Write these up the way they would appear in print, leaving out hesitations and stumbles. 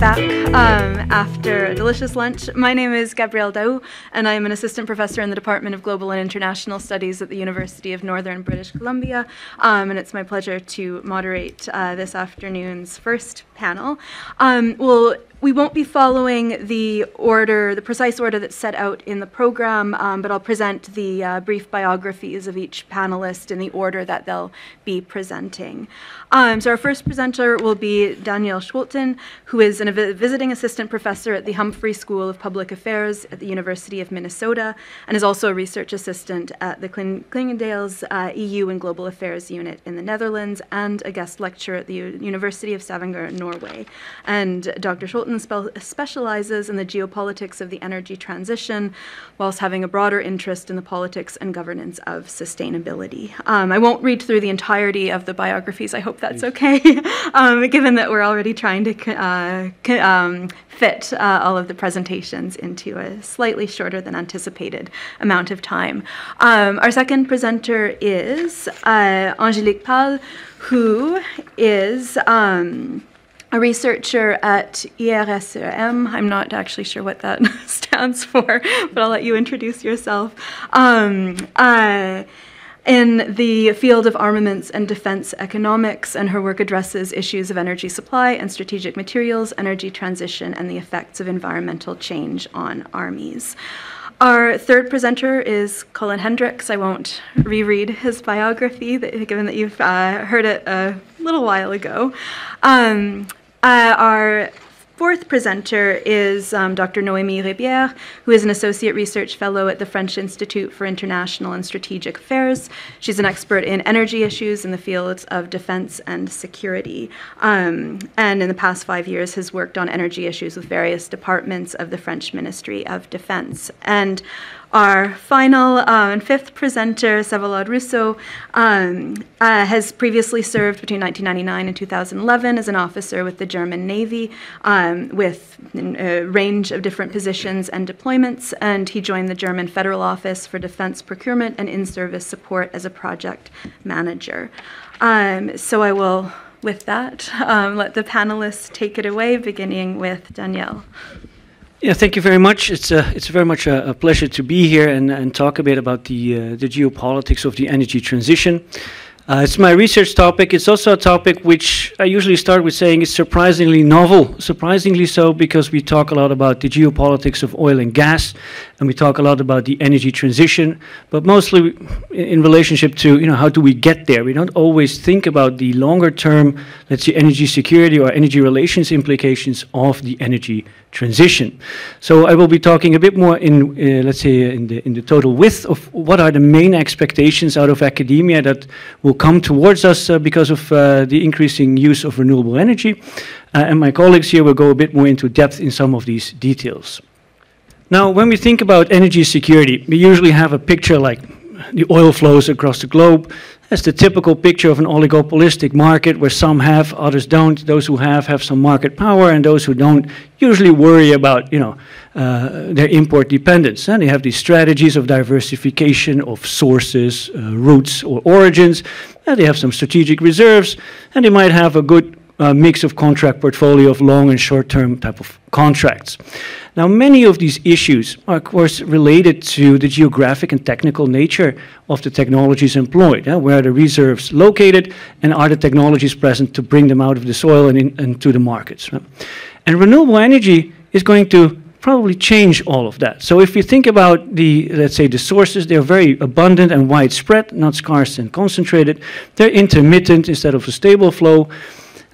welcome back after a delicious lunch. My name is Gabrielle Daoust, and I am an assistant professor in the Department of Global and International Studies at the University of Northern British Columbia, and it's my pleasure to moderate this afternoon's first panel. We won't be following the precise order that's set out in the program, but I'll present the brief biographies of each panelist in the order that they'll be presenting. So our first presenter will be Danielle Scholten, who is a visiting assistant professor at the Humphrey School of Public Affairs at the University of Minnesota, and is also a research assistant at the Klingendales EU and Global Affairs Unit in the Netherlands, and a guest lecturer at the University of Stavanger, Norway. And Dr. Scholten specializes in the geopolitics of the energy transition, whilst having a broader interest in the politics and governance of sustainability. I won't read through the entirety of the biographies. I hope that's okay, given that we're already trying to fit all of the presentations into a slightly shorter than anticipated amount of time. Our second presenter is Angélique Palle, who is a researcher at IRSEM. I'm not actually sure what that stands for, but I'll let you introduce yourself. In the field of armaments and defense economics, and her work addresses issues of energy supply and strategic materials, energy transition, and the effects of environmental change on armies. Our third presenter is Cullen Hendrix. I won't reread his biography, given that you've heard it a little while ago. Our fourth presenter is Dr. Noémie Rebière, who is an associate research fellow at the French Institute for International and Strategic Affairs. She's an expert in energy issues in the fields of defense and security, and in the past 5 years has worked on energy issues with various departments of the French Ministry of Defense. And our final and fifth presenter, Wsewolod Rusow, has previously served between 1999 and 2011 as an officer with the German Navy, with a range of different positions and deployments, and he joined the German Federal Office for Defense Procurement and in-service support as a project manager. So I will, with that, let the panelists take it away, beginning with Danielle. Yeah, thank you very much. It's very much a pleasure to be here and talk a bit about the geopolitics of the energy transition. It's my research topic. It's also a topic which I usually start with saying is surprisingly novel. Surprisingly so, because we talk a lot about the geopolitics of oil and gas, and we talk a lot about the energy transition, but mostly in relationship to, how do we get there? We don't always think about the longer term, let's say, energy security or energy relations implications of the energy transition. So I will be talking a bit more in, let's say, in the total width of what are the main expectations out of academia that will come towards us because of the increasing use of renewable energy. And my colleagues here will go a bit more into depth in some of these details. Now, when we think about energy security, we usually have a picture like the oil flows across the globe. That's the typical picture of an oligopolistic market where some have, others don't. Those who have some market power, and those who don't usually worry about, their import dependence. And they have these strategies of diversification of sources, routes, or origins. And they have some strategic reserves, and they might have a good mix of contract portfolio of long and short-term type of contracts. Now, many of these issues are, of course, related to the geographic and technical nature of the technologies employed. Where are the reserves located, and are the technologies present to bring them out of the soil and into the markets? And renewable energy is going to probably change all of that. So if you think about let's say, the sources, they're very abundant and widespread, not scarce and concentrated. They're intermittent instead of a stable flow.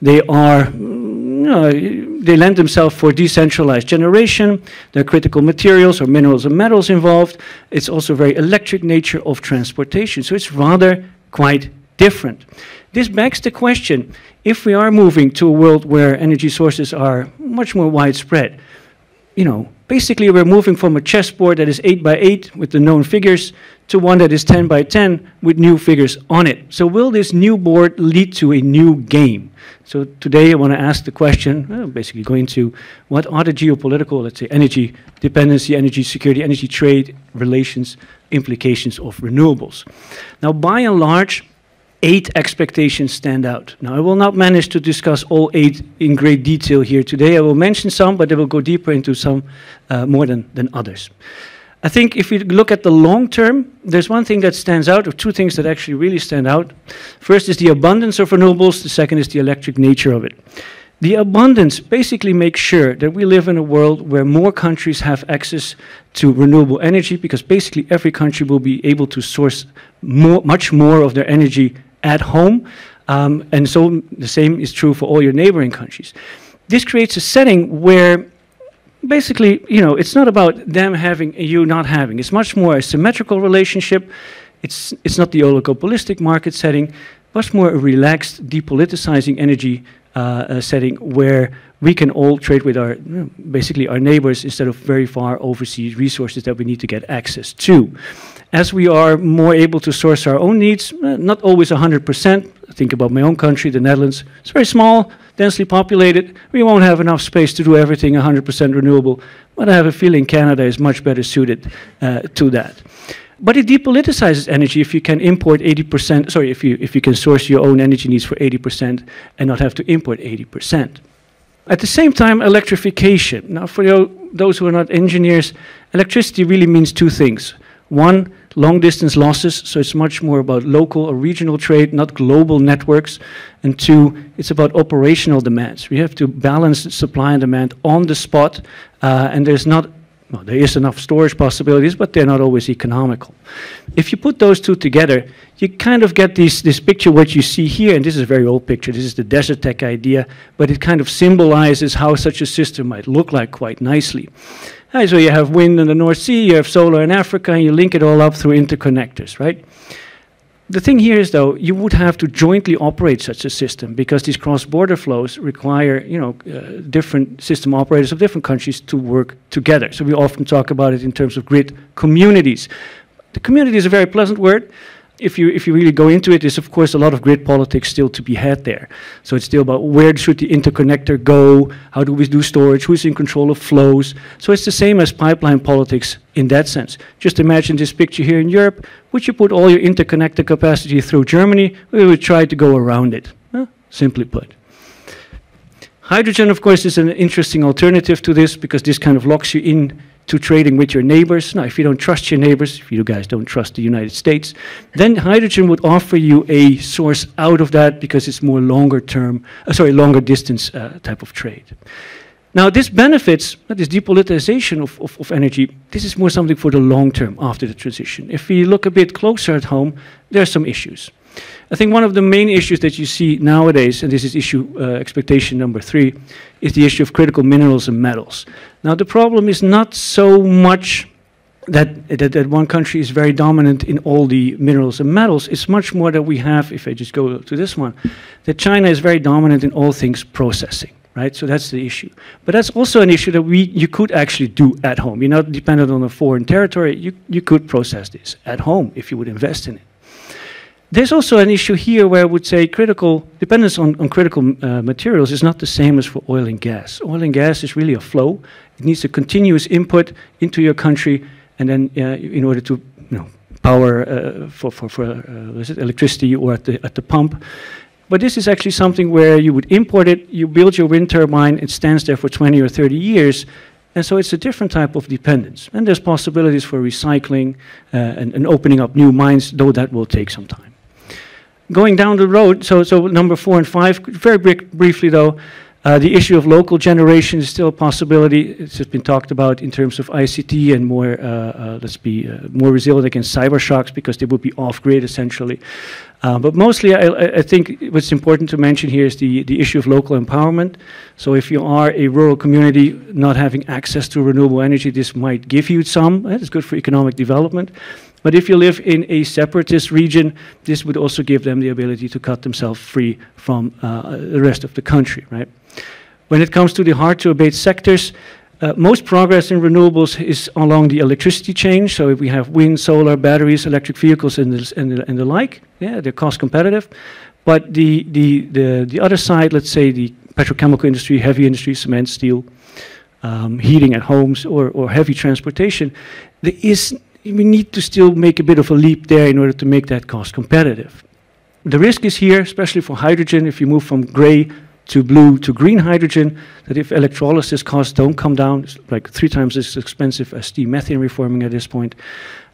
They are, they lend themselves for decentralized generation. There are critical materials or minerals and metals involved. It's also a very electric nature of transportation. So it's rather quite different. This begs the question, if we are moving to a world where energy sources are much more widespread, basically we're moving from a chessboard that is 8 by 8 with the known figures to one that is 10 by 10 with new figures on it. So will this new board lead to a new game? So today I want to ask the question, basically go into what are the geopolitical, let's say, energy dependency, energy security, energy trade relations implications of renewables. Now, by and large, 8 expectations stand out. Now, I will not manage to discuss all 8 in great detail here today. I will mention some, but I will go deeper into some more than others. I think if you look at the long term, there's one thing that stands out, or 2 things that actually really stand out. First is the abundance of renewables. The second is the electric nature of it. The abundance basically makes sure that we live in a world where more countries have access to renewable energy, because basically every country will be able to source much more of their energy at home. And so the same is true for all your neighboring countries. This creates a setting where basically, you know, it's not about them having and you not having. It's much more a symmetrical relationship. It's not the oligopolistic market setting, much more a relaxed, depoliticizing energy setting where we can all trade with our, basically our neighbors, instead of very far overseas resources that we need to get access to. As we are more able to source our own needs, not always 100%. Think about my own country, the Netherlands. It's very small, densely populated. We won't have enough space to do everything 100% renewable, but I have a feeling Canada is much better suited to that. But it depoliticizes energy if you can import 80%, sorry, if you can source your own energy needs for 80% and not have to import 80%. At the same time, electrification. Now, for those who are not engineers, electricity really means 2 things. One, long distance losses, so it's much more about local or regional trade, not global networks. And 2, it's about operational demands. We have to balance supply and demand on the spot, and there is enough storage possibilities, but they're not always economical. If you put those 2 together, you kind of get this picture, what you see here, and this is a very old picture. This is the desert tech idea, but it kind of symbolizes how such a system might look like quite nicely. So you have wind in the North Sea, you have solar in Africa, and you link it all up through interconnectors, right? The thing here is, though, you would have to jointly operate such a system, because these cross-border flows require, different system operators of different countries to work together. So we often talk about it in terms of grid communities. The community is a very pleasant word. If you really go into it, there's of course a lot of grid politics still to be had there. So it's still about where should the interconnector go, how do we do storage, who's in control of flows. So it's the same as pipeline politics in that sense. Just imagine this picture here in Europe. Would you put all your interconnector capacity through Germany? We would try to go around it, simply put. Hydrogen, of course, is an interesting alternative to this, because this kind of locks you in to trading with your neighbors. Now, if you don't trust your neighbors, if you guys don't trust the United States, then hydrogen would offer you a source out of that, because it's more longer distance type of trade. Now, this benefits, this depoliticization of energy, this is more something for the long term after the transition. If we look a bit closer at home, there are some issues. I think one of the main issues that you see nowadays, and this is expectation number 3, is the issue of critical minerals and metals. Now, the problem is not so much that one country is very dominant in all the minerals and metals. It's much more that we have, if I just go to this one, that China is very dominant in all things processing. Right, so that's the issue. But that's also an issue that you could actually do at home. You're not dependent on a foreign territory. You could process this at home if you would invest in it. There's also an issue here where I would say dependence on critical materials is not the same as for oil and gas. Oil and gas is really a flow. It needs a continuous input into your country, and then in order to power for electricity or at the pump. But this is actually something where you would import it, you build your wind turbine, it stands there for 20 or 30 years, and so it's a different type of dependence. And there's possibilities for recycling and opening up new mines, though that will take some time. Going down the road, so number 4 and 5, very briefly though, the issue of local generation is still a possibility. It's just been talked about in terms of ICT and more, more resilient against cyber shocks, because they would be off-grid essentially. But mostly, I think what's important to mention here is the issue of local empowerment. So if you are a rural community not having access to renewable energy, this might give you some. It's good for economic development. But if you live in a separatist region, this would also give them the ability to cut themselves free from the rest of the country, right? When it comes to the hard-to-abate sectors, most progress in renewables is along the electricity chain. So if we have wind, solar, batteries, electric vehicles, and the like, yeah, they're cost competitive. But the other side, let's say the petrochemical industry, heavy industry, cement, steel, heating at homes, or heavy transportation, we need to still make a bit of a leap there in order to make that cost competitive. The risk is here, especially for hydrogen, if you move from gray to blue to green hydrogen, that if electrolysis costs don't come down, it's like 3 times as expensive as steam methane reforming at this point,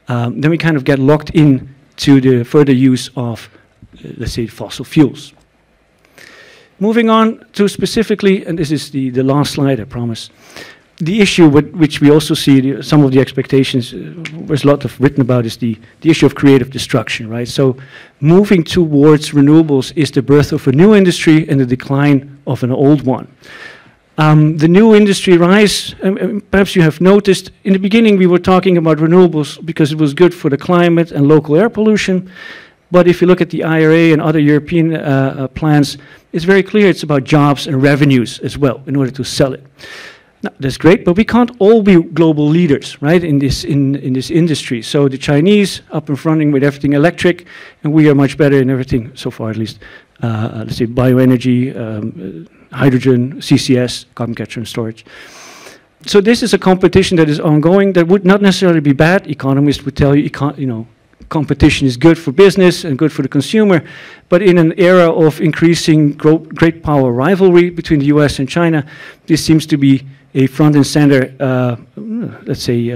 then we kind of get locked in to the further use of, let's say, fossil fuels. Moving on to specifically, and this is the last slide, I promise, the issue which we also see, some of the expectations, there's a lot of written about, is the issue of creative destruction, right? So moving towards renewables is the birth of a new industry and the decline of an old one. The new industry rise, perhaps you have noticed, in the beginning we were talking about renewables because it was good for the climate and local air pollution. But if you look at the IRA and other European plans, it's very clear it's about jobs and revenues as well in order to sell it. Now, that's great, but we can't all be global leaders, right, in this industry. So the Chinese up and running with everything electric, and we are much better in everything, so far at least, let's say bioenergy, hydrogen, CCS, carbon capture and storage. So this is a competition that is ongoing that would not necessarily be bad. Economists would tell you, competition is good for business and good for the consumer, but in an era of increasing great power rivalry between the US and China, this seems to be a front and center, let's say,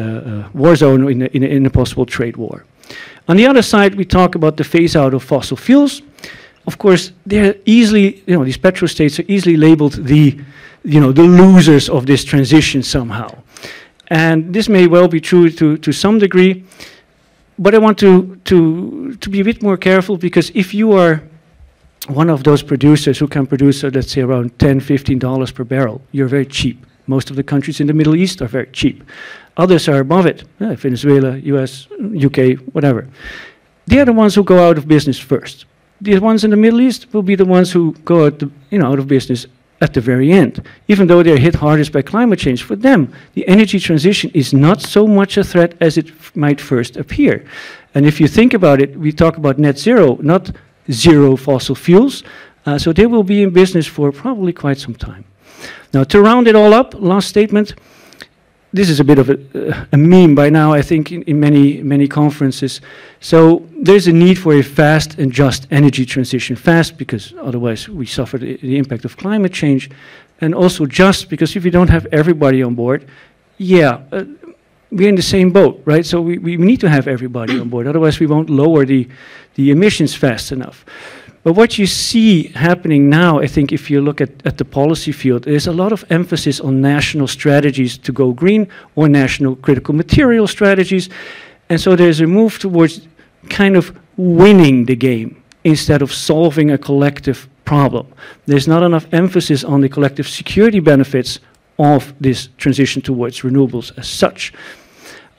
war zone in a possible trade war. On the other side, we talk about the phase out of fossil fuels. Of course, they're easily, these petrostates are easily labeled the losers of this transition somehow. And this may well be true to some degree, but I want to be a bit more careful, because if you are one of those producers who can produce, let's say, around $10, $15 per barrel, you're very cheap. Most of the countries in the Middle East are very cheap. Others are above it, Venezuela, US, UK, whatever. They are the ones who go out of business first. The ones in the Middle East will be the ones who go out, out of business at the very end. Even though they're hit hardest by climate change, for them, the energy transition is not so much a threat as it might first appear. And if you think about it, we talk about net zero, not zero fossil fuels. So they will be in business for probably quite some time. Now, to round it all up, last statement. This is a bit of a meme by now, I think, in many conferences. So there's a need for a fast and just energy transition. Fast, because otherwise we suffer the impact of climate change. And also just, because if you don't have everybody on board, we're in the same boat, right? So we need to have everybody on board. Otherwise, we won't lower the emissions fast enough. But what you see happening now, I think, if you look at the policy field, there's a lot of emphasis on national strategies to go green, or national critical material strategies. And so there's a move towards kind of winning the game instead of solving a collective problem. There's not enough emphasis on the collective security benefits of this transition towards renewables as such.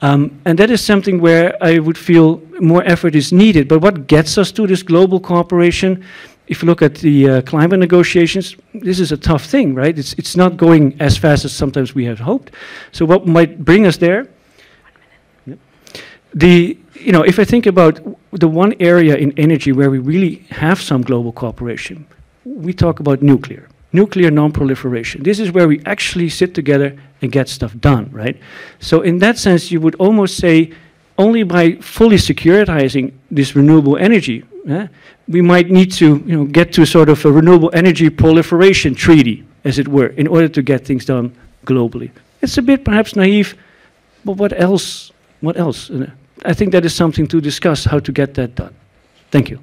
And that is something where I would feel more effort is needed. But what gets us to this global cooperation, if you look at the climate negotiations, this is a tough thing, right? It's not going as fast as sometimes we had hoped. So what might bring us there? If I think about the one area in energy where we really have some global cooperation, we talk about nuclear non-proliferation. This is where we actually sit together and get stuff done, right? So in that sense, you would almost say only by fully securitizing this renewable energy, we might need to get to sort of a renewable energy proliferation treaty, as it were, in order to get things done globally. It's a bit perhaps naive, but what else? What else? I think that is something to discuss, how to get that done. Thank you.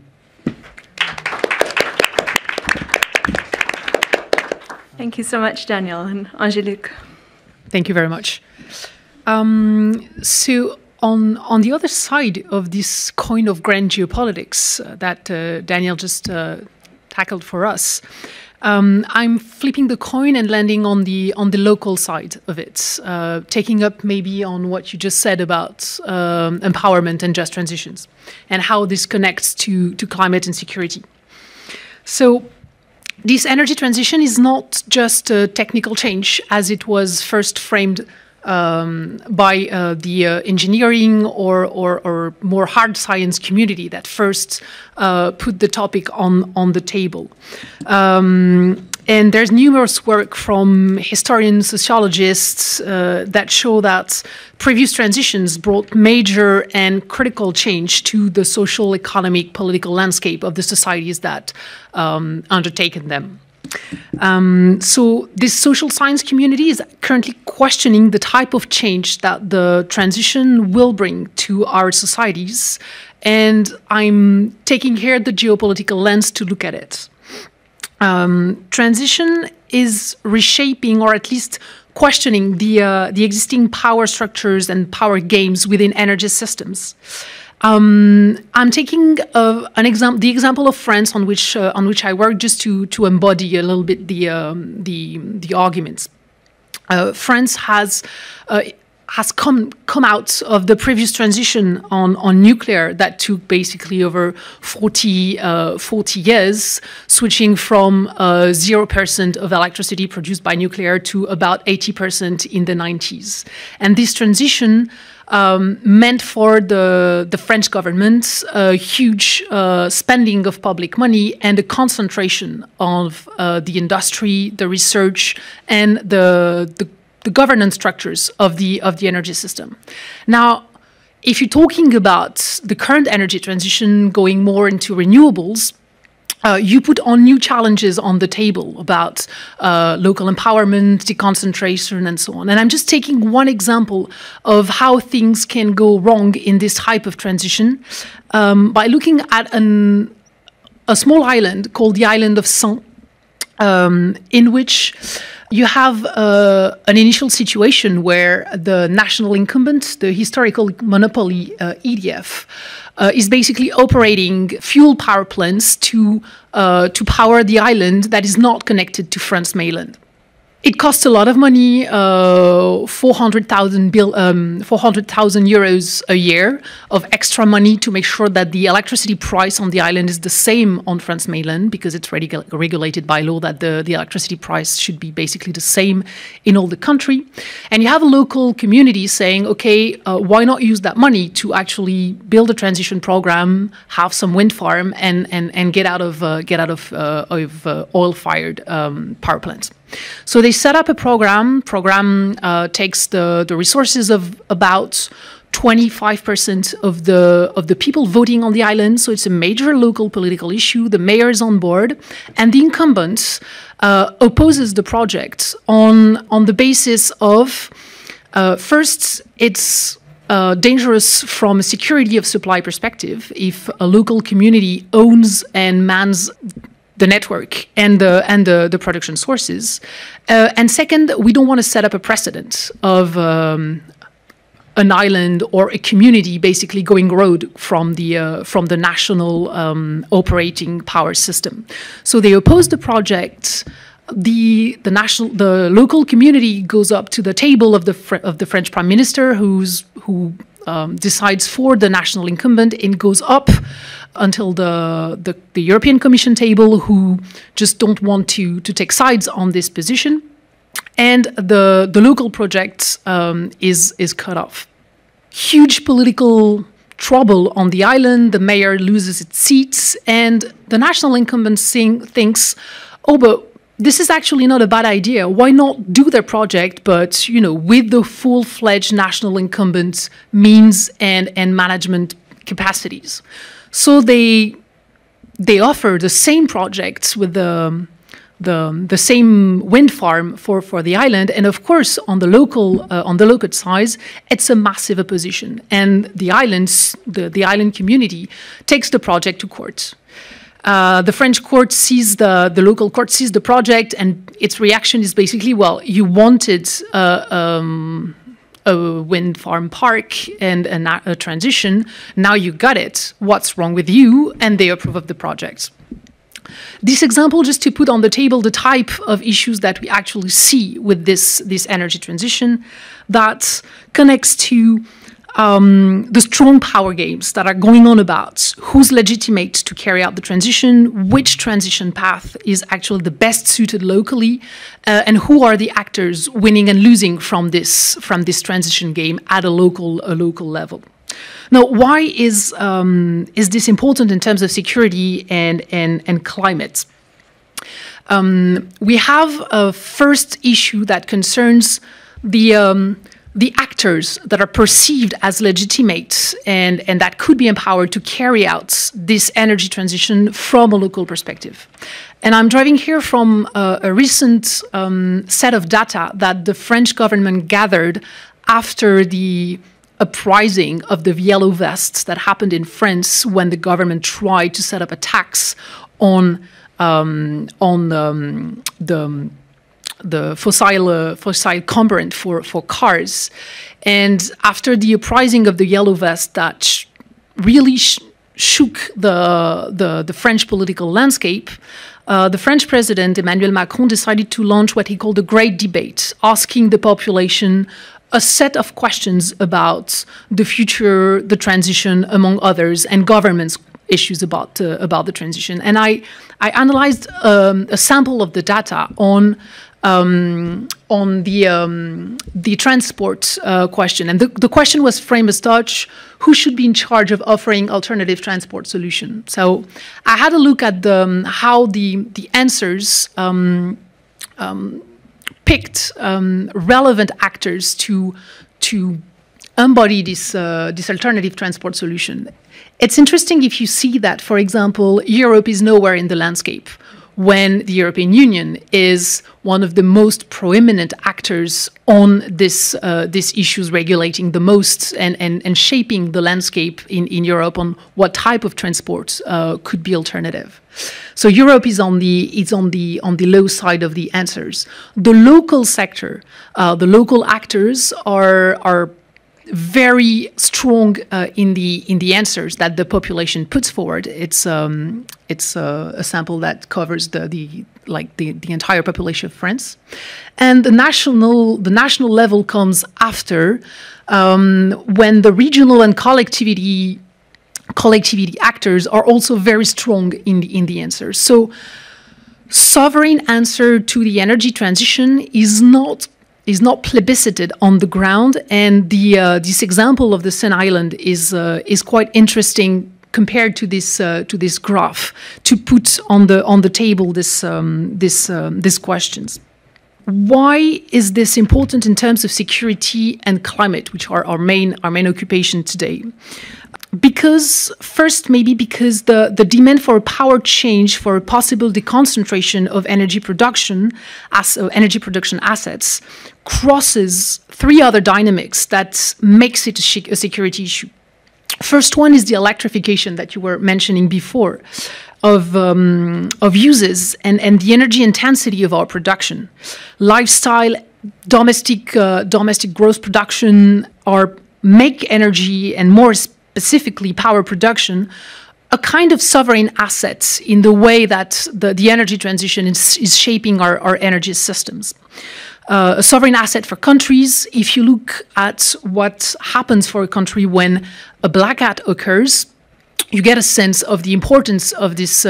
Thank you so much, Daniel and Angélique. Thank you very much. So on the other side of this coin of grand geopolitics that Daniel just tackled for us, I'm flipping the coin and landing on the local side of it, taking up maybe on what you just said about empowerment and just transitions, and how this connects to climate and security. So this energy transition is not just a technical change, as it was first framed by the engineering or more hard science community that first put the topic on the table. and there's numerous work from historians, sociologists that show that previous transitions brought major and critical change to the social, economic, political landscape of the societies that undertaken them. So this social science community is currently questioning the type of change that the transition will bring to our societies, and I'm taking here the geopolitical lens to look at it. Transition is reshaping, or at least questioning, the existing power structures and power games within energy systems. I'm taking the example of France on which I work, just to embody a little bit the arguments. France has come out of the previous transition on nuclear that took basically over 40 years, switching from 0% of electricity produced by nuclear to about 80% in the 90s. And this transition meant for the French government a huge spending of public money and a concentration of the industry, the research, and the governance structures of the energy system. Now, if you're talking about the current energy transition going more into renewables, you put on new challenges on the table about local empowerment, deconcentration, and so on. And I'm just taking one example of how things can go wrong in this type of transition by looking at a small island called the island of Saint, in which you have an initial situation where the national incumbent, the historical monopoly EDF, is basically operating fuel power plants to power the island that is not connected to France mainland. It costs a lot of money, 400,000 euros a year of extra money to make sure that the electricity price on the island is the same on France mainland, because it's regulated by law that the electricity price should be basically the same in all the country. And you have a local community saying, okay, why not use that money to actually build a transition program, have some wind farm, and get out of oil-fired power plants. So they set up a program. Program takes the resources of about 25% of the people voting on the island. So it's a major local political issue. The mayor is on board, and the incumbent opposes the project on the basis of first, it's dangerous from a security of supply perspective if a local community owns and mans the network and the production sources. And second, we don't want to set up a precedent of an island or a community basically going rogue from the national operating power system. So they oppose the project. The local community goes up to the table of the French Prime Minister, who decides for the national incumbent, and goes up until the European Commission table, who just don't want to take sides on this position, and the local project is cut off. Huge political trouble on the island. The mayor loses its seats, and the national incumbent thinks, oh, but this is actually not a bad idea. Why not do their project, but with the full-fledged national incumbent means and management capacities? So they offer the same projects with the same wind farm for the island, and of course on the local side, it's a massive opposition, and the island community takes the project to court. The French court sees the local court sees the project, and its reaction is basically, well, you wanted a wind farm park and a transition, now you got it. What's wrong with you? And they approve of the project. This example, just to put on the table the type of issues that we actually see with this energy transition, that connects to the strong power games that are going on about who's legitimate to carry out the transition, which transition path is actually the best suited locally, and who are the actors winning and losing from this transition game at a local level. Now, why is this important in terms of security and climate? We have a first issue that concerns the actors that are perceived as legitimate and that could be empowered to carry out this energy transition from a local perspective. And I'm driving here from a recent set of data that the French government gathered after the uprising of the Yellow Vests that happened in France when the government tried to set up a tax on the fossil component for cars. And after the uprising of the Yellow Vest that really shook the French political landscape, the French president, Emmanuel Macron, decided to launch what he called the Great Debate, asking the population a set of questions about the future, the transition, among others, and governments' issues about the transition. And I analyzed a sample of the data on the transport question. And the question was framed as such: who should be in charge of offering alternative transport solutions? So I had a look at how the answers picked relevant actors to embody this alternative transport solution. It's interesting if you see that, for example, Europe is nowhere in the landscape when the European Union is one of the most proeminent actors on these issues, regulating the most and shaping the landscape in Europe on what type of transport could be alternative. So Europe is on the low side of the answers. The local sector, the local actors are very strong in the answers that the population puts forward. It's a sample that covers the entire population of France, and the national level comes after, when the regional and collectivity actors are also very strong in the answers. So sovereign answer to the energy transition is not plebiscited on the ground, and this example of the Seine Island is quite interesting compared to this graph to put on the table these questions. Why is this important in terms of security and climate, which are our main occupation today? Because the demand for a power change, for a possible deconcentration of energy production assets crosses three other dynamics that makes it a security issue. First one is the electrification that you were mentioning before of uses and the energy intensity of our production. Lifestyle, domestic gross production make energy, and more specifically power production, a kind of sovereign asset in the way that the energy transition is shaping our energy systems. A sovereign asset for countries. If you look at what happens for a country when a blackout occurs, you get a sense of the importance of this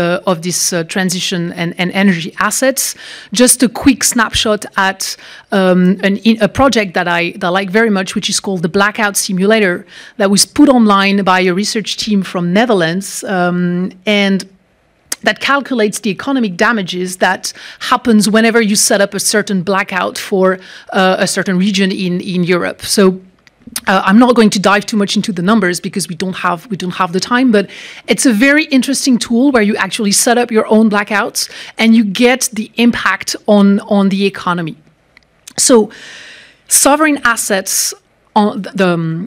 transition and energy assets. Just a quick snapshot at a project that I like very much, which is called the Blackout Simulator, that was put online by a research team from Netherlands, and that calculates the economic damages that happens whenever you set up a certain blackout for a certain region in Europe. So I'm not going to dive too much into the numbers because we don't have the time, but it's a very interesting tool where you actually set up your own blackouts and you get the impact on the economy. So sovereign assets, the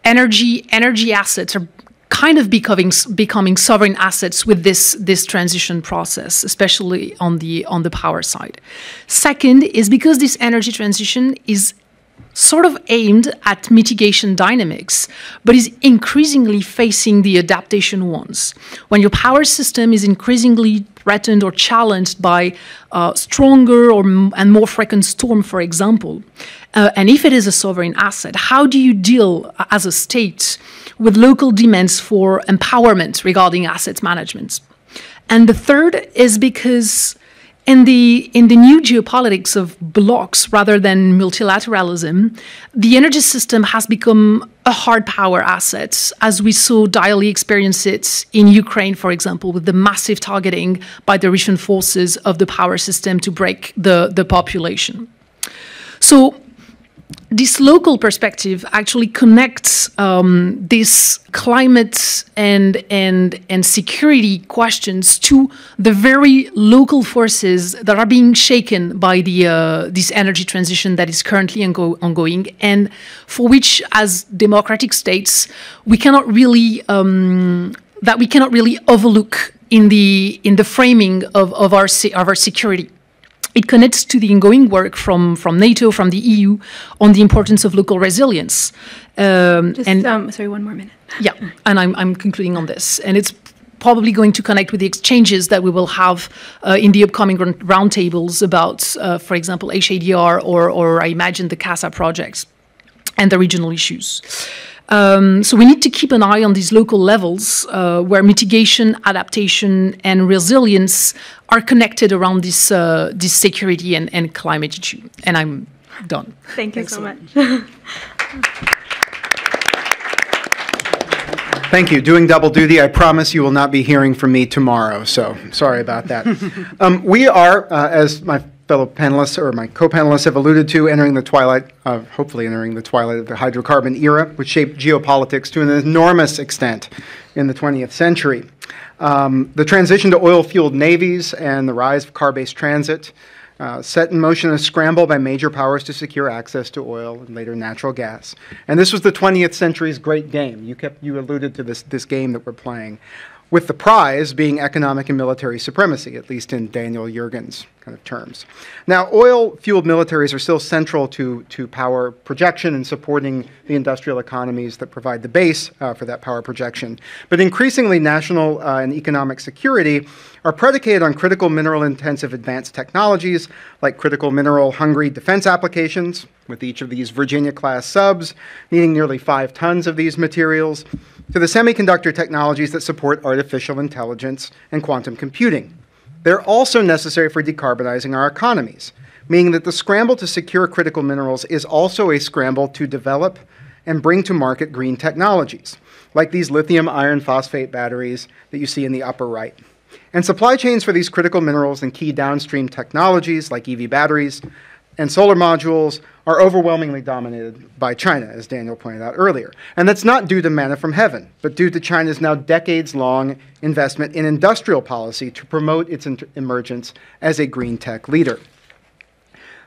energy assets are kind of becoming sovereign assets with this transition process, especially on the power side. Second is because this energy transition is sort of aimed at mitigation dynamics, but is increasingly facing the adaptation ones. When your power system is increasingly threatened or challenged by stronger and more frequent storm, for example, and if it is a sovereign asset, how do you deal as a state with local demands for empowerment regarding asset management? And the third is because In the new geopolitics of blocks rather than multilateralism, the energy system has become a hard power asset, as we so direly experience it in Ukraine, for example, with the massive targeting by the Russian forces of the power system to break the population. So this local perspective actually connects this climate and security questions to the very local forces that are being shaken by this energy transition that is currently ongoing, and for which, as democratic states, we cannot really overlook in the framing of our security. It connects to the ongoing work from NATO, from the EU, on the importance of local resilience. Sorry, one more minute. Yeah, and I'm concluding on this. And it's probably going to connect with the exchanges that we will have in the upcoming roundtables about, for example, HADR or I imagine the CASA projects and the regional issues. So we need to keep an eye on these local levels where mitigation, adaptation, and resilience are connected around this security and climate issue. And I'm done. Thank you so much. Thank you. Doing double duty. I promise you will not be hearing from me tomorrow, so sorry about that. We are, as my fellow panelists or my co-panelists have alluded to, hopefully entering the twilight of the hydrocarbon era, which shaped geopolitics to an enormous extent in the 20th century. The transition to oil-fueled navies and the rise of car-based transit set in motion a scramble by major powers to secure access to oil and later natural gas. And this was the 20th century's great game. You alluded to this game that we're playing, with the prize being economic and military supremacy, at least in Daniel Yergin's kind of terms. Now, oil-fueled militaries are still central to power projection and supporting the industrial economies that provide the base for that power projection. But increasingly, national and economic security are predicated on critical mineral-intensive advanced technologies like critical mineral-hungry defense applications, with each of these Virginia-class subs needing nearly 5 tons of these materials, to the semiconductor technologies that support artificial intelligence and quantum computing. They're also necessary for decarbonizing our economies, meaning that the scramble to secure critical minerals is also a scramble to develop and bring to market green technologies, like these lithium iron phosphate batteries that you see in the upper right. And supply chains for these critical minerals and key downstream technologies, like EV batteries and solar modules, are overwhelmingly dominated by China, as Daniel pointed out earlier. And that's not due to manna from heaven, but due to China's now decades-long investment in industrial policy to promote its emergence as a green tech leader.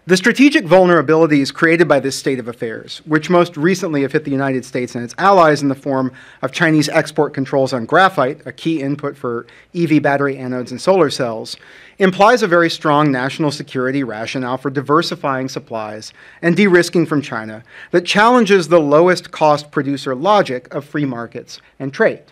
The strategic vulnerabilities created by this state of affairs, which most recently have hit the United States and its allies in the form of Chinese export controls on graphite, a key input for EV battery anodes and solar cells, implies a very strong national security rationale for diversifying supplies and de-risking from China that challenges the lowest cost producer logic of free markets and trade.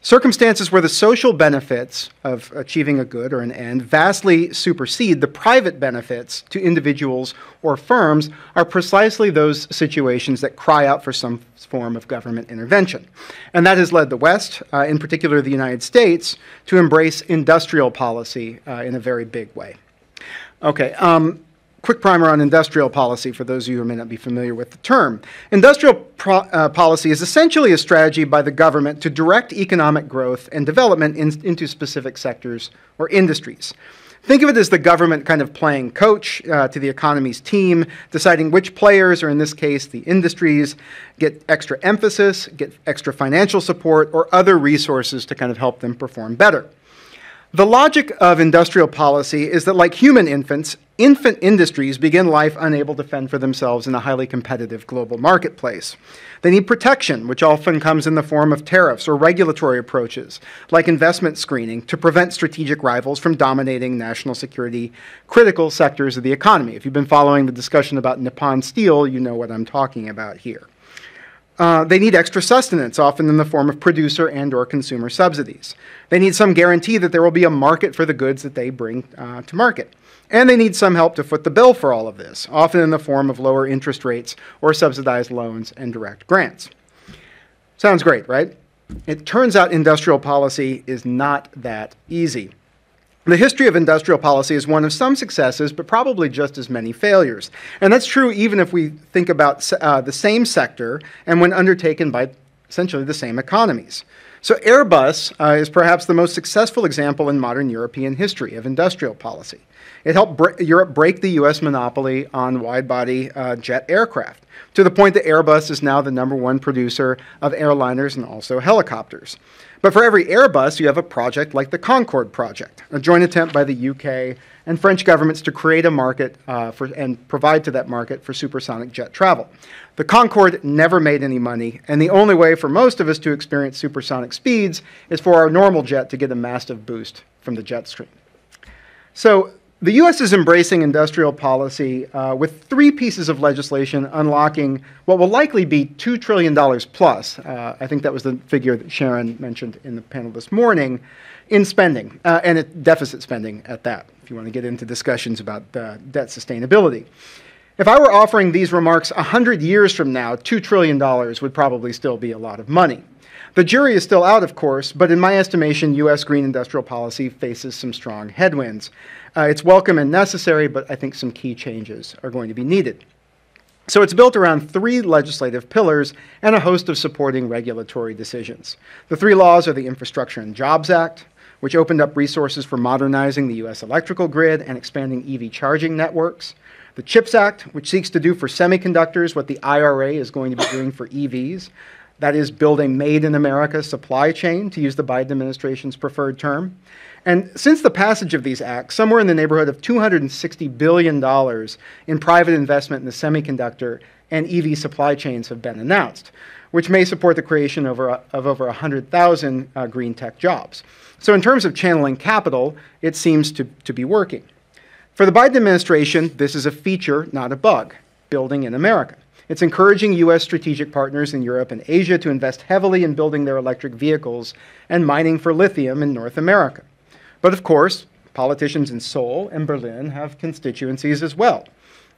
Circumstances where the social benefits of achieving a good or an end vastly supersede the private benefits to individuals or firms are precisely those situations that cry out for some form of government intervention. And that has led the West, in particular the United States, to embrace industrial policy in a very big way. Okay. Quick primer on industrial policy for those of you who may not be familiar with the term. Industrial policy is essentially a strategy by the government to direct economic growth and development into specific sectors or industries. Think of it as the government kind of playing coach to the economy's team, deciding which players, or in this case, the industries, get extra emphasis, get extra financial support, or other resources to kind of help them perform better. The logic of industrial policy is that, like human infants, infant industries begin life unable to fend for themselves in a highly competitive global marketplace. They need protection, which often comes in the form of tariffs or regulatory approaches, like investment screening, to prevent strategic rivals from dominating national security critical sectors of the economy. If you've been following the discussion about Nippon Steel, you know what I'm talking about here. They need extra sustenance, often in the form of producer and or consumer subsidies. They need some guarantee that there will be a market for the goods that they bring to market. And they need some help to foot the bill for all of this, often in the form of lower interest rates or subsidized loans and direct grants. Sounds great, right? It turns out industrial policy is not that easy. The history of industrial policy is one of some successes, but probably just as many failures. And that's true even if we think about the same sector and when undertaken by essentially the same economies. So Airbus is perhaps the most successful example in modern European history of industrial policy. It helped Europe break the US monopoly on wide-body jet aircraft, to the point that Airbus is now the #1 producer of airliners and also helicopters. But for every Airbus, you have a project like the Concorde project, a joint attempt by the UK and French governments to create a market and provide to that market for supersonic jet travel. The Concorde never made any money, and the only way for most of us to experience supersonic speeds is for our normal jet to get a massive boost from the jet stream. So the U.S. is embracing industrial policy with 3 pieces of legislation unlocking what will likely be $2 trillion plus. I think that was the figure that Sharon mentioned in the panel this morning, in spending, and deficit spending at that, if you want to get into discussions about debt sustainability. If I were offering these remarks 100 years from now, $2 trillion would probably still be a lot of money. The jury is still out, of course, but in my estimation, U.S. green industrial policy faces some strong headwinds. It's welcome and necessary, but I think some key changes are going to be needed. So it's built around 3 legislative pillars and a host of supporting regulatory decisions. The 3 laws are the Infrastructure and Jobs Act, which opened up resources for modernizing the U.S. electrical grid and expanding EV charging networks. The CHIPS Act, which seeks to do for semiconductors what the IRA is going to be doing for EVs. That is, build a made-in-America supply chain, to use the Biden administration's preferred term. And since the passage of these acts, somewhere in the neighborhood of $260 billion in private investment in the semiconductor and EV supply chains have been announced, which may support the creation of over 100,000 green tech jobs. So in terms of channeling capital, it seems to be working. For the Biden administration, this is a feature, not a bug, building in America. It's encouraging U.S. strategic partners in Europe and Asia to invest heavily in building their electric vehicles and mining for lithium in North America. But of course, politicians in Seoul and Berlin have constituencies as well.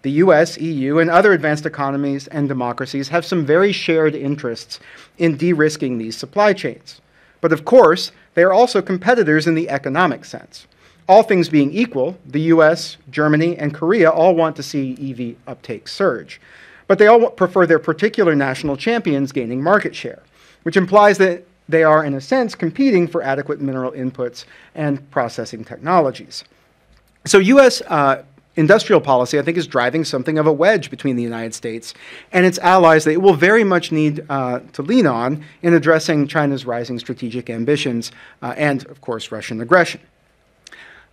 The US, EU, and other advanced economies and democracies have some very shared interests in de-risking these supply chains. But of course, they are also competitors in the economic sense. All things being equal, the US, Germany, and Korea all want to see EV uptake surge. But they all prefer their particular national champions gaining market share, which implies that they are, in a sense, competing for adequate mineral inputs and processing technologies. So U.S. Industrial policy, I think, is driving something of a wedge between the United States and its allies that it will very much need to lean on in addressing China's rising strategic ambitions and, of course, Russian aggression.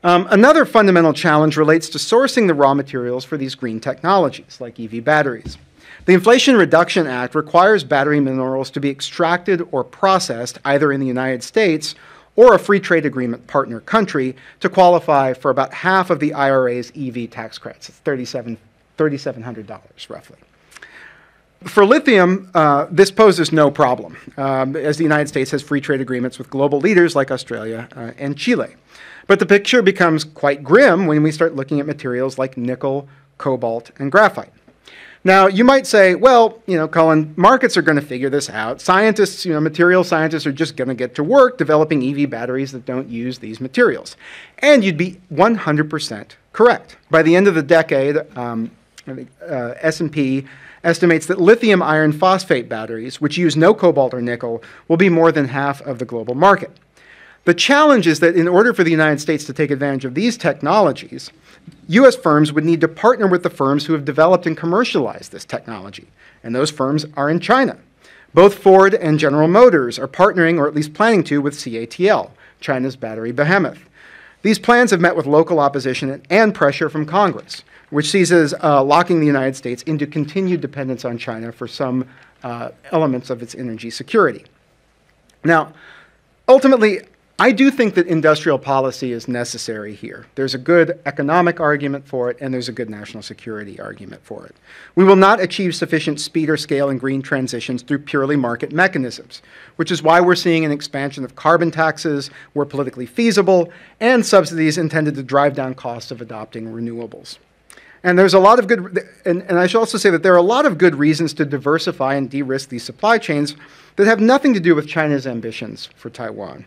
Another fundamental challenge relates to sourcing the raw materials for these green technologies, like EV batteries. The Inflation Reduction Act requires battery minerals to be extracted or processed either in the United States or a free trade agreement partner country to qualify for about half of the IRA's EV tax credits. It's $3,700 roughly. For lithium, this poses no problem, as the United States has free trade agreements with global leaders like Australia and Chile. But the picture becomes quite grim when we start looking at materials like nickel, cobalt, and graphite. Now, you might say, well, Cullen, markets are going to figure this out. Scientists, material scientists are just going to get to work developing EV batteries that don't use these materials. And you'd be 100% correct. By the end of the decade, S&P estimates that lithium iron phosphate batteries, which use no cobalt or nickel, will be more than half of the global market. The challenge is that in order for the United States to take advantage of these technologies, U.S. firms would need to partner with the firms who have developed and commercialized this technology, and those firms are in China. Both Ford and General Motors are partnering, or at least planning to, with CATL, China's battery behemoth. These plans have met with local opposition and pressure from Congress, which sees as locking the United States into continued dependence on China for some elements of its energy security. Now, ultimately, I do think that industrial policy is necessary here. There's a good economic argument for it, and there's a good national security argument for it. We will not achieve sufficient speed or scale in green transitions through purely market mechanisms, which is why we're seeing an expansion of carbon taxes where politically feasible and subsidies intended to drive down costs of adopting renewables. And there's a lot of good, and I should also say that there are a lot of good reasons to diversify and de-risk these supply chains that have nothing to do with China's ambitions for Taiwan.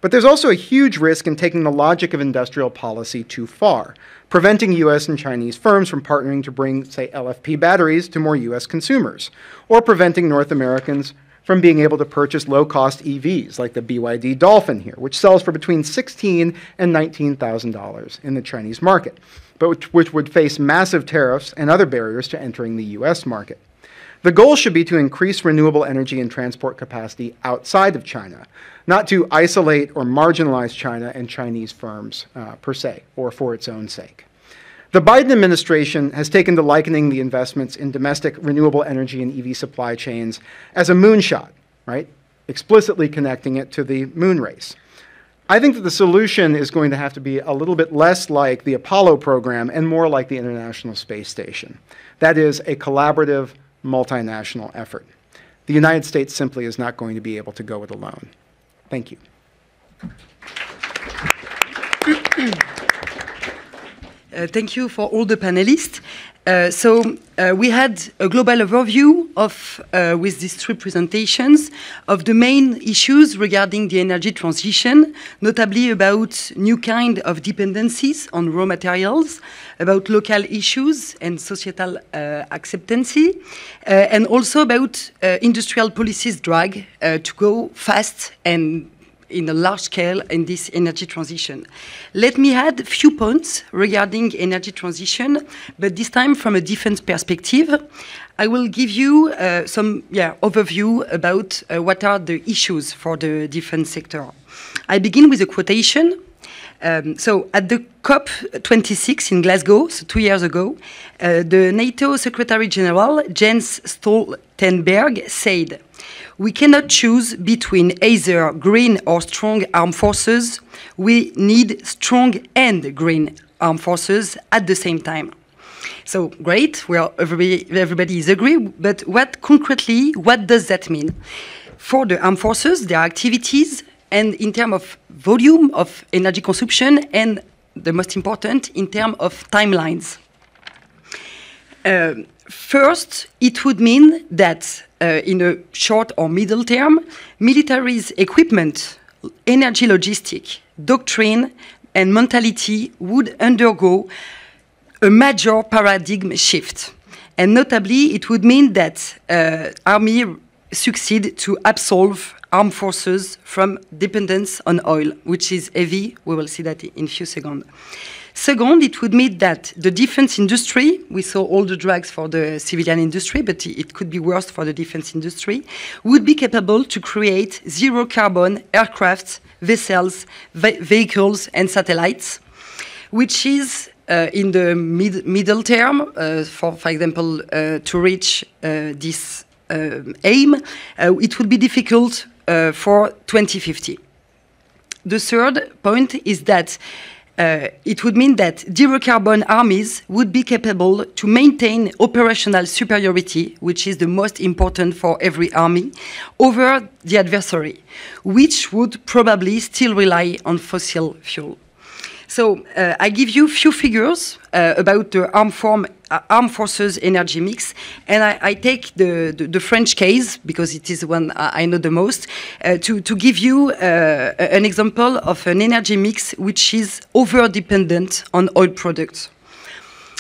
But there's also a huge risk in taking the logic of industrial policy too far, preventing US and Chinese firms from partnering to bring, say, LFP batteries to more US consumers, or preventing North Americans from being able to purchase low-cost EVs like the BYD Dolphin here, which sells for between $16,000 and $19,000 in the Chinese market, but which would face massive tariffs and other barriers to entering the US market. The goal should be to increase renewable energy and transport capacity outside of China, not to isolate or marginalize China and Chinese firms per se, or for its own sake. The Biden administration has taken to likening the investments in domestic renewable energy and EV supply chains as a moonshot, right? Explicitly connecting it to the moon race. I think that the solution is going to have to be a little bit less like the Apollo program and more like the International Space Station. That is a collaborative, multinational effort. The United States simply is not going to be able to go it alone. Thank you. Thank you for all the panelists. We had a global overview of, with these three presentations, of the main issues regarding the energy transition, notably about new kind of dependencies on raw materials, about local issues and societal acceptance, and also about industrial policies drag to go fast and in a large scale in this energy transition. Let me add a few points regarding energy transition, but this time from a defense perspective. I will give you some overview about what are the issues for the defense sector. I begin with a quotation. So at the COP26 in Glasgow, so 2 years ago, the NATO Secretary General, Jens Stoltenberg, said, "We cannot choose between either green or strong armed forces. We need strong and green armed forces at the same time." So great, everybody is agree, but what does that mean? For the armed forces, their activities, and in terms of volume of energy consumption, and the most important, in terms of timelines. First, it would mean that in a short or middle term, military's equipment, energy logistic, doctrine, and mentality would undergo a major paradigm shift. And notably, it would mean that army succeed to absolve armed forces from dependence on oil, which is heavy. We will see that in a few seconds. Second, it would mean that the defense industry, we saw all the drags for the civilian industry, but it could be worse for the defense industry, would be capable to create zero-carbon aircraft, vessels, vehicles, and satellites, which is in the middle term, for example, to reach this aim, it would be difficult for 2050. The third point is that it would mean that zero-carbon armies would be capable to maintain operational superiority, which is the most important for every army, over the adversary, which would probably still rely on fossil fuel. So I give you a few figures about the armed forces energy mix, and I take the French case, because it is one I know the most, to give you an example of an energy mix which is over-dependent on oil products.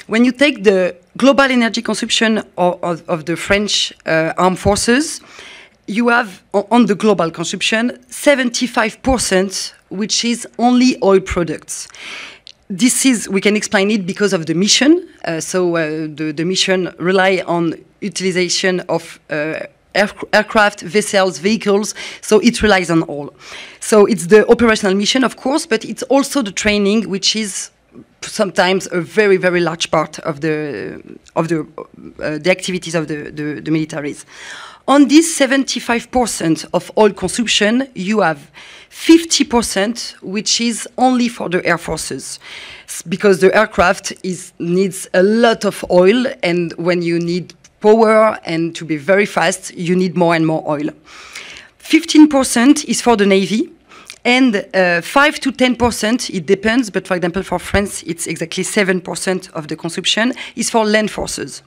When you take the global energy consumption of the French armed forces, you have, on the global consumption, 75%, which is only oil products. This is, we can explain it because of the mission. The mission rely on utilization of aircraft, vessels, vehicles, so it relies on oil. So it's the operational mission, of course, but it's also the training, which is sometimes a very, very large part of the activities of the militaries. On this 75% of oil consumption, you have 50%, which is only for the air forces, because the aircraft needs a lot of oil, and when you need power and to be very fast, you need more and more oil. 15% is for the Navy, and 5 to 10%, it depends, but for example, for France, it's exactly 7% of the consumption, is for land forces.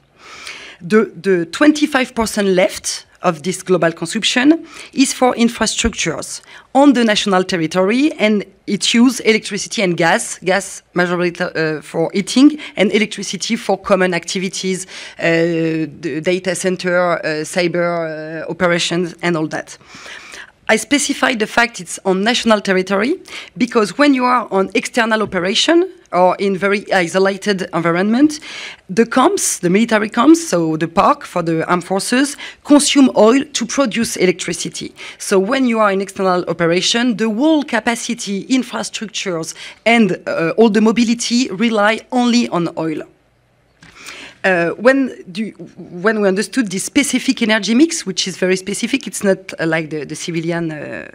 The 25% left of this global consumption is for infrastructures on the national territory, and it uses electricity and gas majorly for heating, and electricity for common activities, the data center, cyber operations, and all that. I specified the fact it's on national territory because when you are on external operation or in very isolated environment, the camps, the military camps, so the park for the armed forces, consume oil to produce electricity. So when you are in external operation, the whole capacity, infrastructures, and all the mobility rely only on oil. When we understood this specific energy mix, which is very specific, it's not like the civilian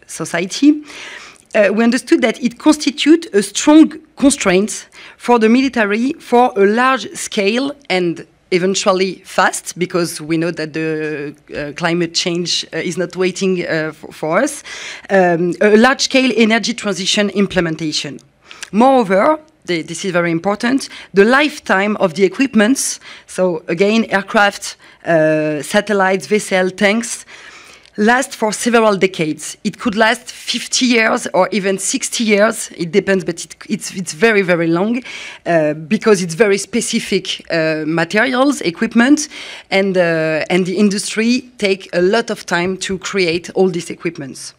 society, we understood that it constitutes a strong constraint for the military for a large scale and eventually fast, because we know that the climate change is not waiting for us, a large-scale energy transition implementation. Moreover, this is very important, the lifetime of the equipments, so again, aircraft, satellites, vessels, tanks, last for several decades. It could last 50 years or even 60 years, it depends, but it's very, very long because it's very specific materials, equipment, and the industry take a lot of time to create all these equipments.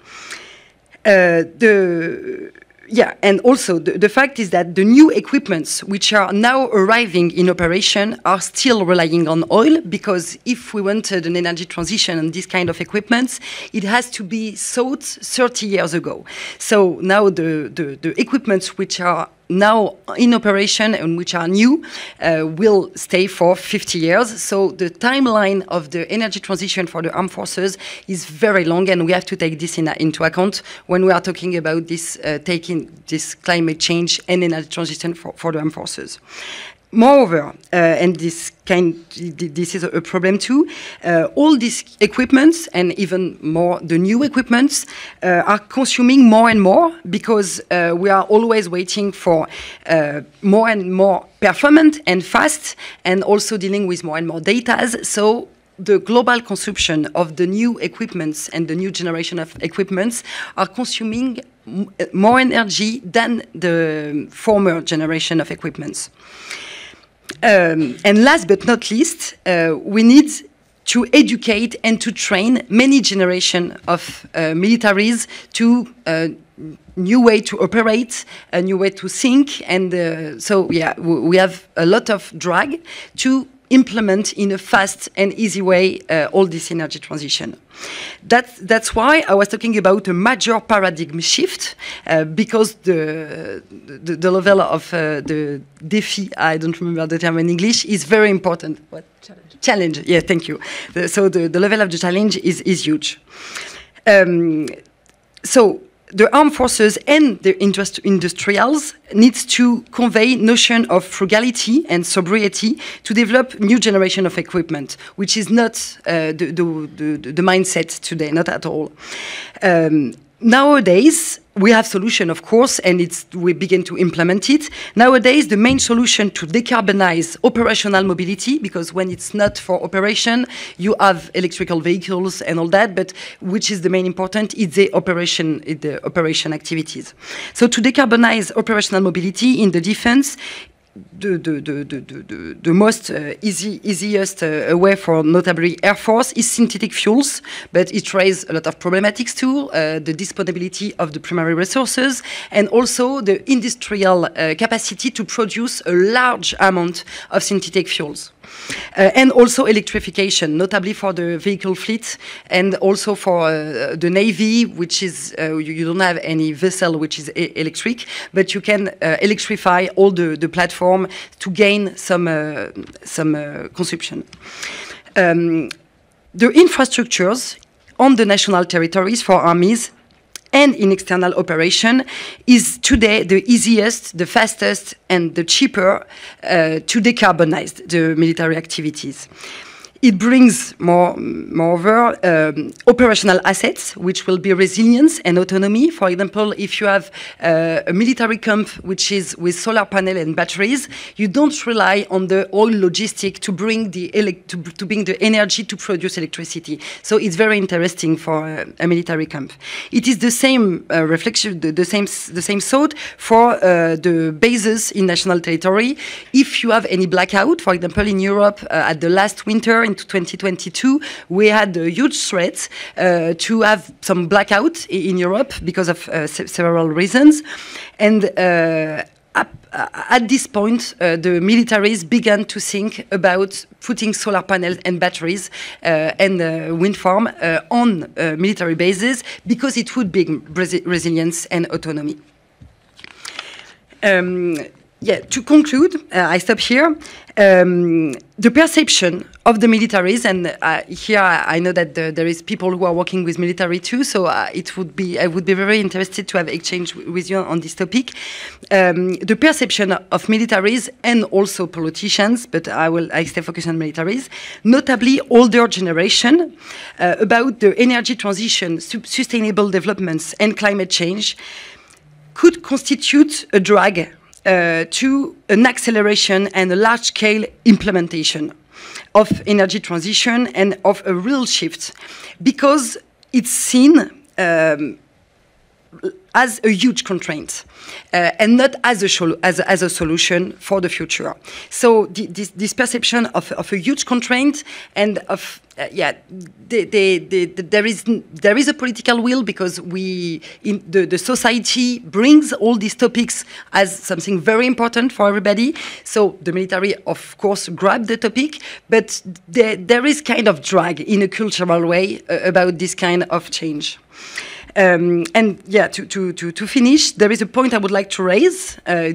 Yeah, and also the fact is that the new equipments which are now arriving in operation are still relying on oil, because if we wanted an energy transition on this kind of equipments, it has to be thought 30 years ago. So now the equipments which are now in operation and which are new will stay for 50 years. So the timeline of the energy transition for the armed forces is very long, and we have to take this into account when we are talking about this, taking this climate change and energy transition for the armed forces. Moreover, and this is a problem too, all these equipments, and even more the new equipments, are consuming more and more, because we are always waiting for more and more performant and fast, and also dealing with more and more data. So the global consumption of the new equipments and the new generation of equipments are consuming more energy than the former generation of equipments. And last but not least, we need to educate and to train many generations of militaries to new way to operate, a new way to think, and so yeah, we have a lot of drag to implement in a fast and easy way all this energy transition. That's why I was talking about a major paradigm shift, because the level of the défi, I don't remember the term in English, is very important. What? Challenge, yeah, thank you. So the level of the challenge is huge. So the armed forces and the industrials needs to convey notion of frugality and sobriety to develop new generation of equipment, which is not the mindset today, not at all. Nowadays, we have solution, of course, and we begin to implement it. Nowadays, the main solution to decarbonize operational mobility, because when it's not for operation, you have electrical vehicles and all that, but which is the main important, it's the operation activities. So to decarbonize operational mobility in the defense, the most easiest way for notably Air Force is synthetic fuels, but it raises a lot of problematics too, the disponibility of the primary resources, and also the industrial capacity to produce a large amount of synthetic fuels. And also electrification, notably for the vehicle fleet, and also for the Navy, which is, you don't have any vessel which is electric, but you can electrify all the platform to gain some consumption. The infrastructures on the national territories for armies and in external operation is today the easiest, the fastest, and the cheaper to decarbonize the military activities. It brings moreover operational assets, which will be resilience and autonomy. For example, if you have a military camp which is with solar panel and batteries, you don't rely on the oil logistic to bring the energy to produce electricity. So it's very interesting for a military camp. It is the same reflection, the same thought for the bases in national territory. If you have any blackout, for example, in Europe at the last winter in 2022, we had a huge threat to have some blackout in Europe because of several reasons. And at this point, the militaries began to think about putting solar panels and batteries and wind farm on military bases because it would bring resilience and autonomy. Yeah, to conclude, I stop here. The perception of the militaries, and here I know that there is people who are working with military too, so I would be very interested to have exchange with you on this topic. The perception of militaries and also politicians, but I stay focused on militaries, notably older generation, about the energy transition, sustainable developments, and climate change, could constitute a drag to an acceleration and a large-scale implementation of energy transition and of a real shift, because it's seen as a huge constraint and not as a solution for the future. So this perception of a huge constraint and of there is a political will, because the society brings all these topics as something very important for everybody. So the military, of course, grabbed the topic, but there is kind of drag in a cultural way about this kind of change. And yeah, to finish, there is a point I would like to raise. I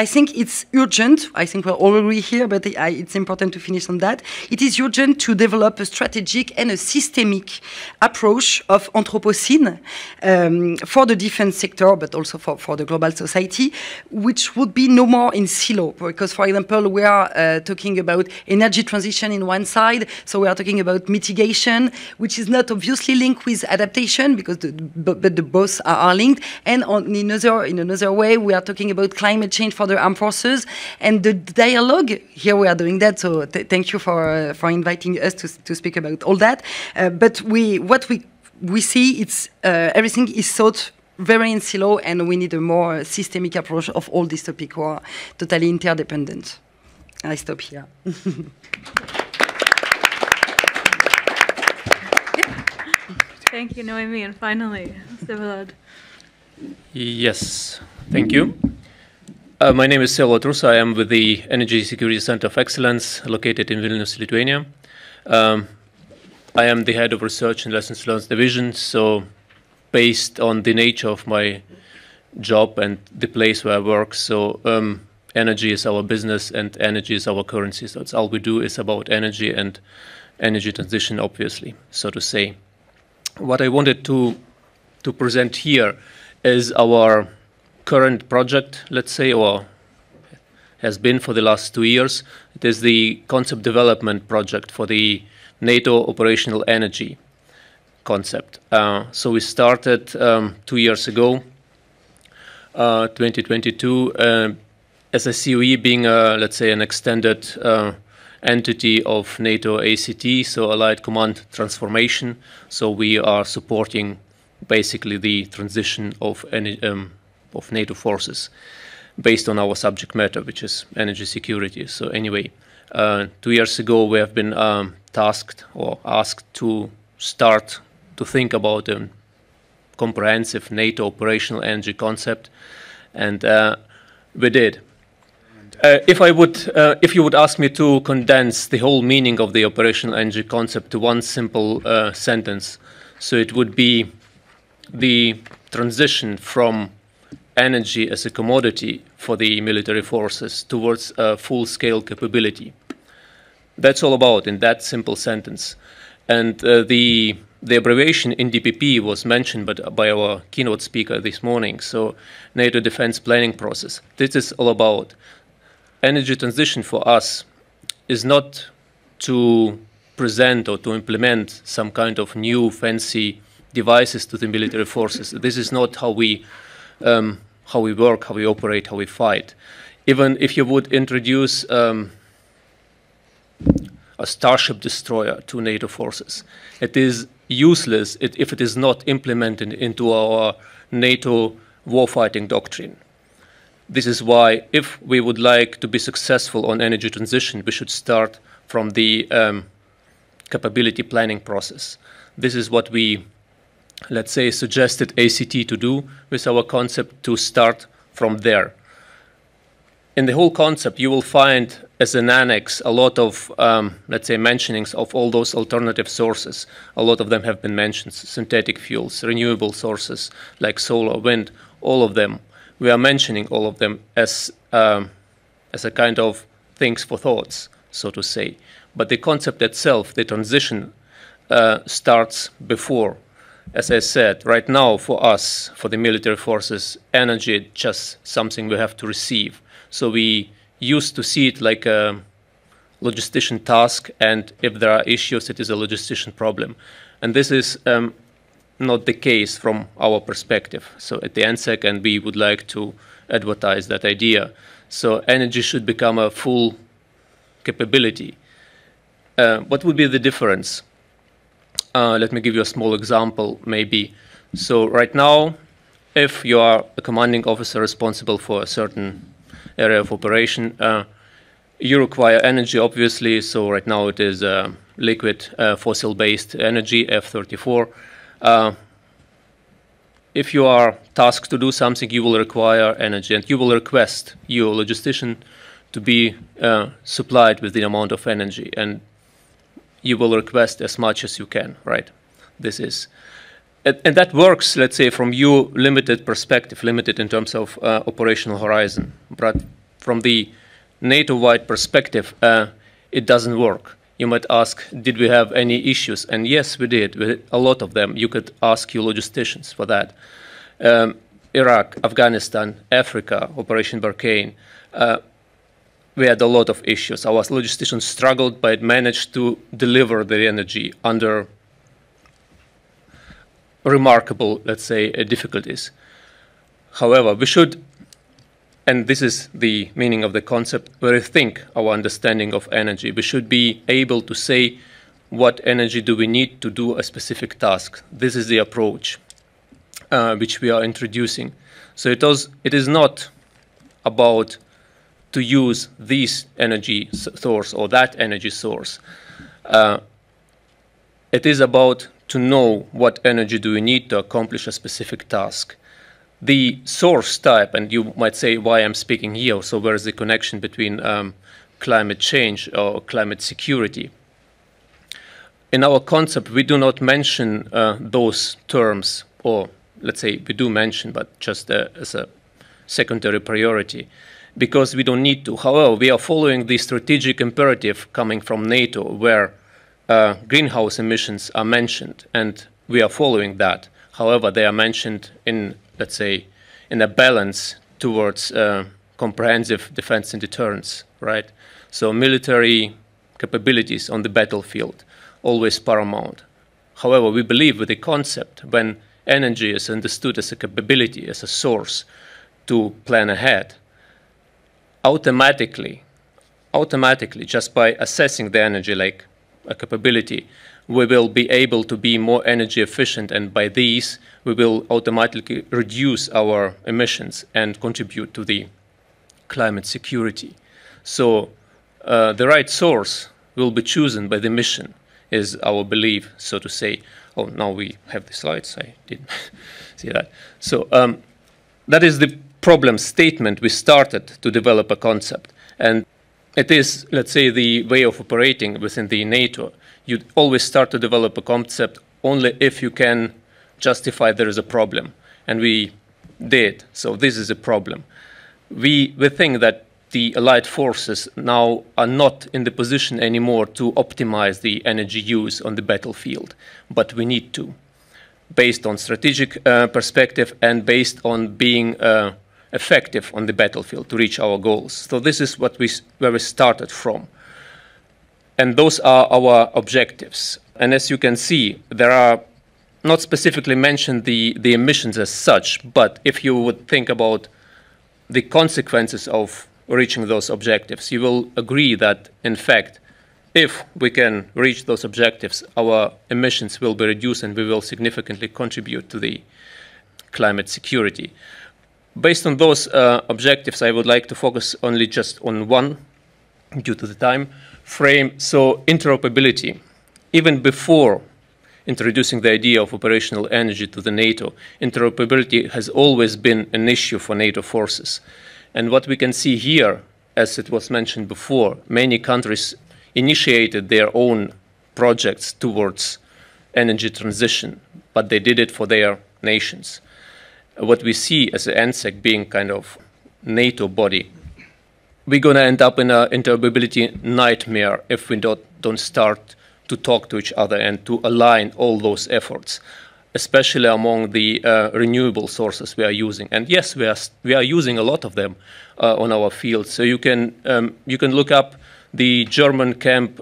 think it's urgent. I think we're all agree here, but it's important to finish on that. It is urgent to develop a strategic and a systemic approach of Anthropocene for the defense sector, but also for the global society, which would be no more in silo. Because, for example, we are talking about energy transition in one side, so we are talking about mitigation, which is not obviously linked with adaptation, because but the both are linked. And in another way, we are talking about climate change for the armed forces and the dialogue. Here we are doing that. So thank you for inviting us to speak about all that. But what we see, it's everything is thought very in silo, and we need a more systemic approach of all these topics who are totally interdependent. I stop here. Thank you, Noémie, and finally, Wsewolod. Yes, thank you. My name is Wsewolod. I am with the Energy Security Center of Excellence, located in Vilnius, Lithuania. I am the head of research and lessons learned division, so based on the nature of my job and the place where I work, so energy is our business and energy is our currency. So that's all we do is about energy and energy transition, obviously, so to say. What I wanted to present here is our current project, let's say, or has been for the last 2 years. It is the concept development project for the NATO operational energy concept. So we started 2 years ago, 2022, as a COE being, let's say, an extended entity of NATO ACT, so Allied Command Transformation. So we are supporting basically the transition of NATO forces based on our subject matter, which is energy security. So anyway, 2 years ago we have been tasked or asked to start to think about a comprehensive NATO operational energy concept, and we did. If you would ask me to condense the whole meaning of the operational energy concept to one simple sentence, so it would be the transition from energy as a commodity for the military forces towards a full-scale capability. That's all about in that simple sentence. And the abbreviation in DPP was mentioned by our keynote speaker this morning, so NATO Defense Planning Process. This is all about. Energy transition for us is not to present or to implement some kind of new fancy devices to the military forces. This is not how we work, how we operate, how we fight. Even if you would introduce a Starship destroyer to NATO forces, it is useless if it is not implemented into our NATO warfighting doctrine. This is why, if we would like to be successful on energy transition, we should start from the capability planning process. This is what we, let's say, suggested ACT to do with our concept, to start from there. In the whole concept, you will find as an annex a lot of, let's say, mentionings of all those alternative sources. A lot of them have been mentioned: synthetic fuels, renewable sources like solar, wind, all of them. We are mentioning all of them as a kind of things for thoughts, so to say. But the concept itself, the transition, starts before. As I said, right now for us, for the military forces, energy is just something we have to receive. So we used to see it like a logistician task, and if there are issues, it is a logistician problem. And this is not the case from our perspective. So at the ENSEC, and we would like to advertise that idea. So energy should become a full capability. What would be the difference? Let me give you a small example, maybe. So right now, if you are a commanding officer responsible for a certain area of operation, you require energy, obviously. So right now it is liquid fossil-based energy, F-34. If you are tasked to do something, you will require energy, and you will request your logistician to be supplied with the amount of energy, and you will request as much as you can, right? This is, and that works, let's say, from your limited perspective, limited in terms of operational horizon. But from the NATO-wide perspective, it doesn't work. You might ask, did we have any issues? And yes, we did. We had a lot of them. You could ask your logisticians for that. Iraq, Afghanistan, Africa, Operation Barkhane, we had a lot of issues. Our logisticians struggled, but managed to deliver the energy under remarkable, let's say, difficulties. However, we should, and this is the meaning of the concept, rethink our understanding of energy. We should be able to say what energy do we need to do a specific task. This is the approach which we are introducing. So it is not about to use this energy source or that energy source. It is about to know what energy do we need to accomplish a specific task. The source type, and you might say why I'm speaking here, so where is the connection between climate change or climate security? In our concept, we do not mention those terms, or let's say we do mention, but just as a secondary priority, because we don't need to. However, we are following the strategic imperative coming from NATO, where greenhouse emissions are mentioned, and we are following that. However, they are mentioned in, let's say, in a balance towards comprehensive defense and deterrence, right? So military capabilities on the battlefield, always paramount. However, we believe with the concept, when energy is understood as a capability, as a source to plan ahead, automatically, just by assessing the energy like a capability, we will be able to be more energy efficient, and by these we will automatically reduce our emissions and contribute to the climate security. So the right source will be chosen by the mission, is our belief, so to say. Oh, now we have the slides. I didn't see that. So that is the problem statement. We started to develop a concept, and it is, let's say, the way of operating within the NATO. You always start to develop a concept only if you can justify there is a problem, and we did. So this is a problem. We think that the Allied forces now are not in the position anymore to optimize the energy use on the battlefield, but we need to, based on strategic perspective and based on being effective on the battlefield to reach our goals. So this is what where we started from. And those are our objectives. And as you can see, there are not specifically mentioned the emissions as such, but if you would think about the consequences of reaching those objectives, you will agree that, in fact, if we can reach those objectives, our emissions will be reduced and we will significantly contribute to the climate security. Based on those objectives, I would like to focus only just on one, due to the time frame. So interoperability. Even before introducing the idea of operational energy to the NATO, interoperability has always been an issue for NATO forces. And what we can see here, as it was mentioned before, many countries initiated their own projects towards energy transition, but they did it for their nations. What we see as the ENSEC being kind of NATO body, we're going to end up in an interoperability nightmare if we don't start to talk to each other and to align all those efforts, especially among the renewable sources we are using. And yes, we are using a lot of them on our field. So you can look up the German camp,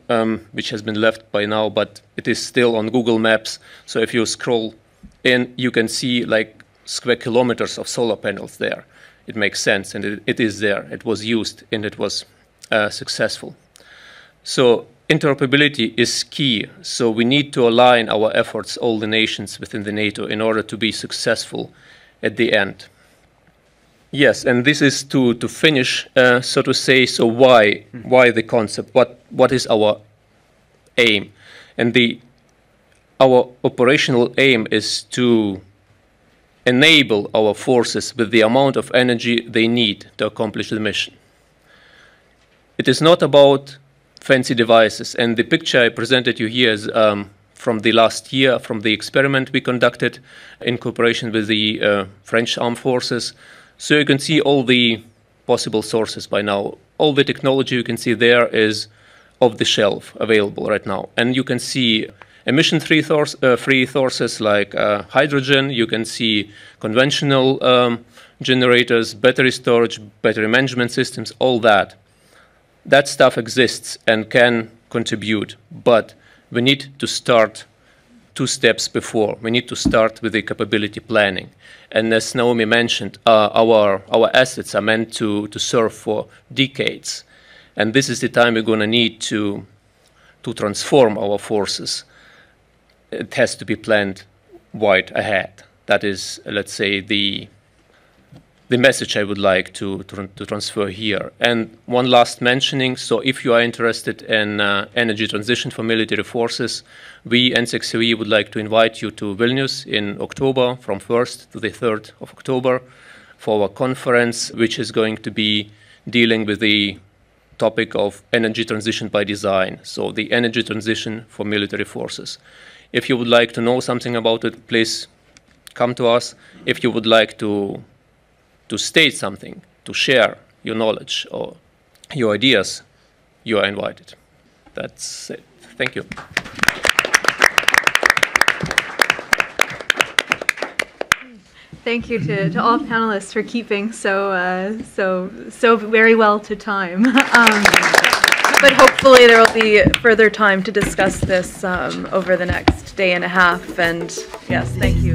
which has been left by now, but it is still on Google Maps. So if you scroll in, you can see like square kilometers of solar panels there. It makes sense, and it is there. It was used, and it was successful. So interoperability is key. So we need to align our efforts, all the nations within the NATO, in order to be successful at the end. Yes, and this is to finish, so to say. So why the concept? What is our aim? And our operational aim is to enable our forces with the amount of energy they need to accomplish the mission. It is not about fancy devices, and the picture I presented you here is from the last year, from the experiment we conducted in cooperation with the French armed forces. So you can see all the possible sources by now. All the technology you can see there is off the shelf, available right now. And you can see emission-free sources like hydrogen. You can see conventional generators, battery storage, battery management systems, all that. That stuff exists and can contribute, but we need to start 2 steps before. We need to start with the capability planning. And as Naomi mentioned, our assets are meant to serve for decades. And this is the time we're going to need to transform our forces. It has to be planned wide ahead. That is, let's say, the message I would like to transfer here. And one last mentioning, so if you are interested in energy transition for military forces, we, ENSEC would like to invite you to Vilnius in October, from 1st to the 3rd of October, for our conference, which is going to be dealing with the topic of energy transition by design, so the energy transition for military forces. If you would like to know something about it, please come to us. If you would like to state something, to share your knowledge or your ideas, you are invited. That's it. Thank you. Thank you to all panelists for keeping so very well to time. But hopefully there will be further time to discuss this over the next day and a half. And yes, thank you.